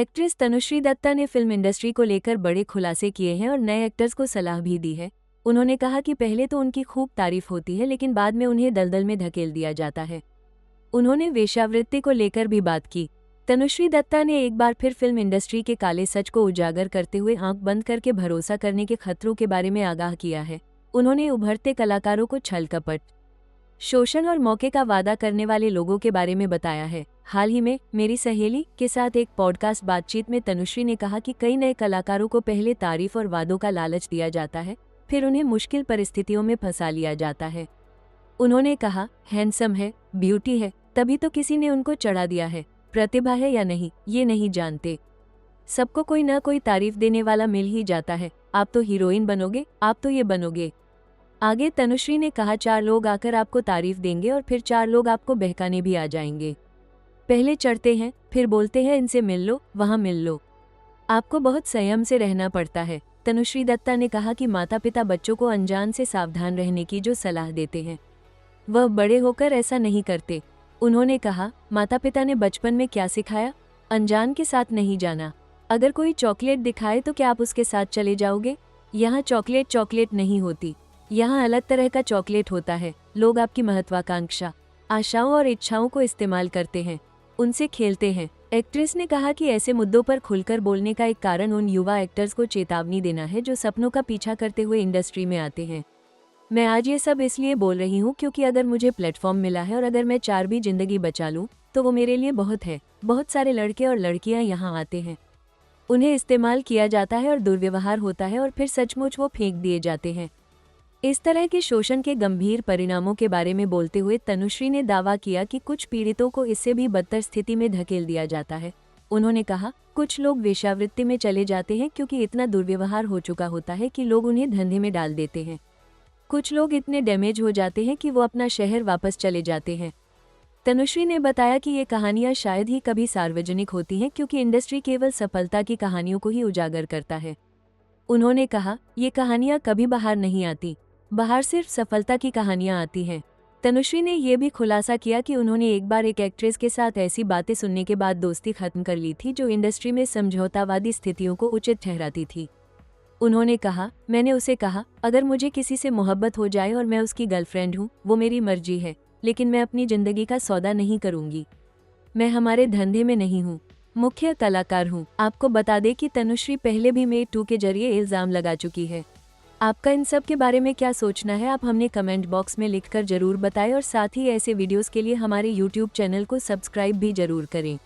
Actress Tanushree Dutta ने film industry को लेकर बड़े खुलासे किए हैं और नए एक्टर्स को सलाह भी दी है। उन्होंने कहा कि पहले तो उनकी खूब तारीफ होती है, लेकिन बाद में उन्हें दलदल में धकेल दिया जाता है। उन्होंने वेश्यावृत्ति को लेकर भी बात की। तनुश्री दत्ता ने एक बार फिर फिल्म इंडस्ट्री के काले सच को उजागर करते हुए आंख बंद करके भरोसा करने के खतरों के बारे में आगाह किया है। उन्होंने उभरते कलाकारों को छल कपट, शोषण और मौके का वादा करने वाले लोगों के बारे में बताया है। हाल ही में मेरी सहेली के साथ एक पॉडकास्ट बातचीत में तनुश्री ने कहा कि कई नए कलाकारों को पहले तारीफ और वादों का लालच दिया जाता है, फिर उन्हें मुश्किल परिस्थितियों में फंसा लिया जाता है। उन्होंने कहा, हैंडसम है, ब्यूटी है, तभी तो किसी ने उनको चढ़ा दिया है। प्रतिभा है या नहीं, ये नहीं जानते। सबको कोई ना कोई तारीफ देने वाला मिल ही जाता है। आप तो हीरोइन बनोगे, आप तो ये बनोगे। आगे तनुश्री ने कहा, 4 लोग आकर आपको तारीफ देंगे और फिर 4 लोग आपको बहकाने भी आ जाएंगे। पहले चढ़ते हैं, फिर बोलते हैं इनसे मिल लो, वहाँ मिल लो। आपको बहुत संयम से रहना पड़ता है। तनुश्री दत्ता ने कहा कि माता पिता बच्चों को अनजान से सावधान रहने की जो सलाह देते हैं, वह बड़े होकर ऐसा नहीं करते। उन्होंने कहा, माता पिता ने बचपन में क्या सिखाया? अनजान के साथ नहीं जाना। अगर कोई चॉकलेट दिखाए तो क्या आप उसके साथ चले जाओगे? यहाँ चॉकलेट नहीं होती, यहाँ अलग तरह का चॉकलेट होता है। लोग आपकी महत्वाकांक्षा, आशाओं और इच्छाओं को इस्तेमाल करते हैं, उनसे खेलते हैं। एक्ट्रेस ने कहा कि ऐसे मुद्दों पर खुलकर बोलने का एक कारण उन युवा एक्टर्स को चेतावनी देना है जो सपनों का पीछा करते हुए इंडस्ट्री में आते हैं। मैं आज ये सब इसलिए बोल रही हूँ क्योंकि अगर मुझे प्लेटफॉर्म मिला है और अगर मैं 4 भी जिंदगी बचा लूँ तो वो मेरे लिए बहुत है। बहुत सारे लड़के और लड़कियाँ यहाँ आते हैं, उन्हें इस्तेमाल किया जाता है और दुर्व्यवहार होता है और फिर सचमुच वो फेंक दिए जाते हैं। इस तरह के शोषण के गंभीर परिणामों के बारे में बोलते हुए तनुश्री ने दावा किया कि कुछ पीड़ितों को इससे भी बदतर स्थिति में धकेल दिया जाता है। उन्होंने कहा, कुछ लोग वेश्यावृत्ति में चले जाते हैं क्योंकि इतना दुर्व्यवहार हो चुका होता है कि लोग उन्हें धंधे में डाल देते हैं। कुछ लोग इतने डैमेज हो जाते हैं कि वो अपना शहर वापस चले जाते हैं। तनुश्री ने बताया कि ये कहानियां शायद ही कभी सार्वजनिक होती हैं क्योंकि इंडस्ट्री केवल सफलता की कहानियों को ही उजागर करता है। उन्होंने कहा, ये कहानियां कभी बाहर नहीं आती, बाहर सिर्फ सफलता की कहानियां आती हैं। तनुश्री ने यह भी खुलासा किया कि उन्होंने एक बार एक एक्ट्रेस के साथ ऐसी बातें सुनने के बाद दोस्ती खत्म कर ली थी जो इंडस्ट्री में समझौतावादी स्थितियों को उचित ठहराती थी। उन्होंने कहा, मैंने उसे कहा, अगर मुझे किसी से मोहब्बत हो जाए और मैं उसकी गर्लफ्रेंड हूँ, वो मेरी मर्जी है, लेकिन मैं अपनी जिंदगी का सौदा नहीं करूंगी। मैं हमारे धंधे में नहीं हूँ, मुख्य कलाकार हूँ। आपको बता दें कि तनुश्री पहले भी Me Too के जरिए इल्जाम लगा चुकी है। आपका इन सब के बारे में क्या सोचना है, आप हमने कमेंट बॉक्स में लिखकर जरूर बताएं और साथ ही ऐसे वीडियोस के लिए हमारे YouTube चैनल को सब्सक्राइब भी जरूर करें।